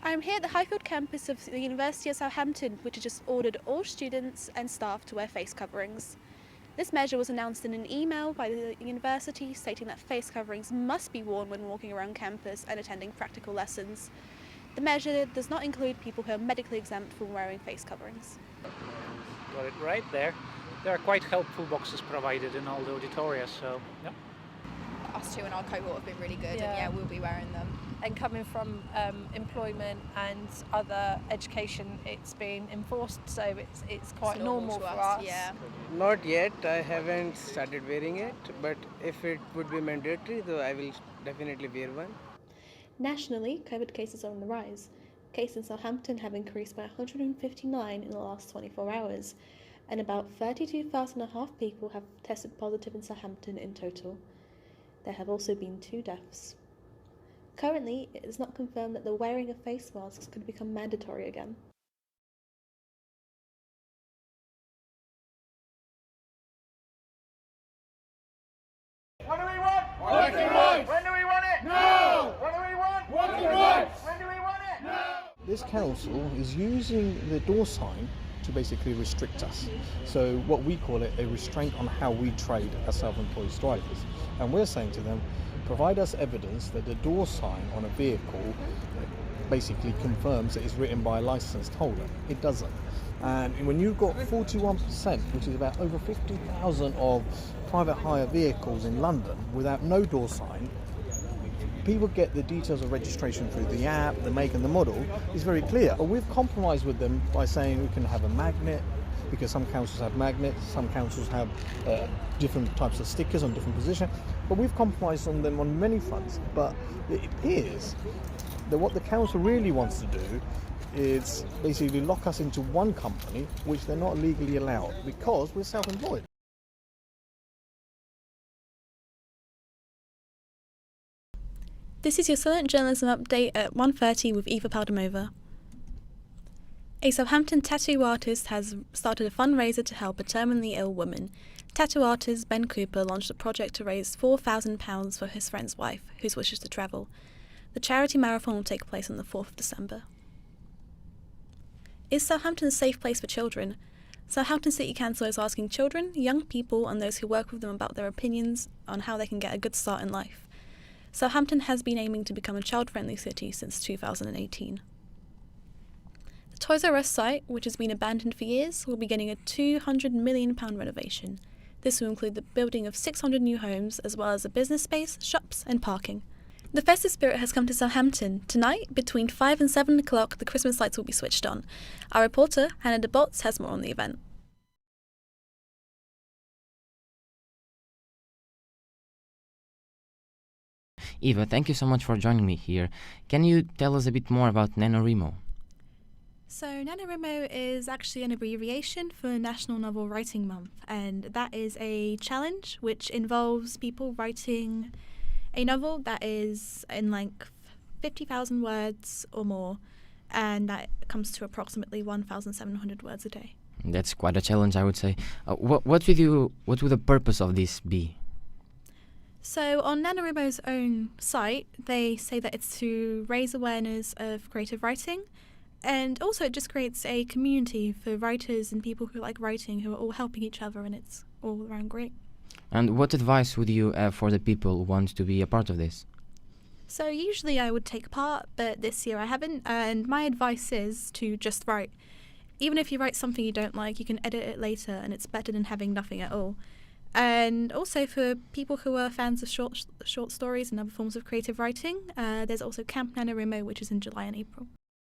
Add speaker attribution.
Speaker 1: I'm here at the Highfield campus of the University of Southampton, which has just ordered all students and staff to wear face coverings. This measure was announced in an email by the university stating that face coverings must be worn when walking around campus and attending practical lessons. The measure does not include people who are medically exempt from wearing face coverings.
Speaker 2: Got it right there. There are quite helpful boxes provided in all the auditoria, so yeah.
Speaker 3: Us two in our cohort have been really good,
Speaker 4: Yeah.
Speaker 3: and yeah, we'll be wearing them.
Speaker 4: And coming from employment and other education, it's been enforced, so it's quite
Speaker 3: It's
Speaker 4: normal
Speaker 3: to
Speaker 4: for us.
Speaker 3: Yeah.
Speaker 5: Not yet, I haven't started wearing it, but if it would be mandatory, though I will definitely wear one.
Speaker 1: Nationally, COVID cases are on the rise. Cases in Southampton have increased by 159 in the last 24 hours, and about 32,500 people have tested positive in Southampton in total. There have also been 2 deaths. Currently, it is not confirmed that the wearing of face masks could become mandatory again.
Speaker 6: What do we want? Working rights! When do we want it? Now! What do we want? Working rights! When do we want it? Now!
Speaker 7: This council is using the door sign to basically restrict us. So what we call it a restraint on how we trade as self-employed drivers. And we're saying to them, provide us evidence that the door sign on a vehicle basically confirms that it's written by a licensed holder. It doesn't. And when you've got 41%, which is about over 50,000 of private hire vehicles in London without no door sign, people get the details of registration through the app, the make and the model is very clear. But we've compromised with them by saying we can have a magnet, because some councils have magnets, some councils have different types of stickers on different positions, but we've compromised on them on many fronts. But it appears that what the council really wants to do is basically lock us into one company, which they're not legally allowed, because we're self-employed.
Speaker 1: This is your Silent Journalism Update at 1:30 with Eva Paldamova. A Southampton tattoo artist has started a fundraiser to help a terminally ill woman. Tattoo artist Ben Cooper launched a project to raise £4,000 for his friend's wife, who wishes to travel. The charity marathon will take place on the 4th of December. Is Southampton a safe place for children? Southampton City Council is asking children, young people and those who work with them about their opinions on how they can get a good start in life. Southampton has been aiming to become a child-friendly city since 2018. The Toys R Us site, which has been abandoned for years, will be getting a £200 million renovation. This will include the building of 600 new homes, as well as a business space, shops and parking. The festive spirit has come to Southampton. Tonight, between 5 and 7 o'clock, the Christmas lights will be switched on. Our reporter, Hannah de Botts, has more on the event.
Speaker 8: Eva, thank you so much for joining me here. Can you tell us a bit more about NaNoWriMo?
Speaker 1: So NaNoWriMo is actually an abbreviation for National Novel Writing Month, and that is a challenge which involves people writing a novel that is in length 50,000 words or more, and that comes to approximately 1,700 words a day.
Speaker 8: That's quite a challenge, I would say. What would the purpose of this be?
Speaker 1: So on NaNoWriMo's own site, they say that it's to raise awareness of creative writing, and also it just creates a community for writers and people who like writing who are all helping each other, and it's all around great.
Speaker 8: And what advice would you have for the people who want to be a part of this?
Speaker 1: So usually I would take part, but this year I haven't, and my advice is to just write. Even if you write something you don't like, you can edit it later, and it's better than having nothing at all. And also for people who are fans of short stories and other forms of creative writing, there's also Camp NaNoWriMo, which is in July and April.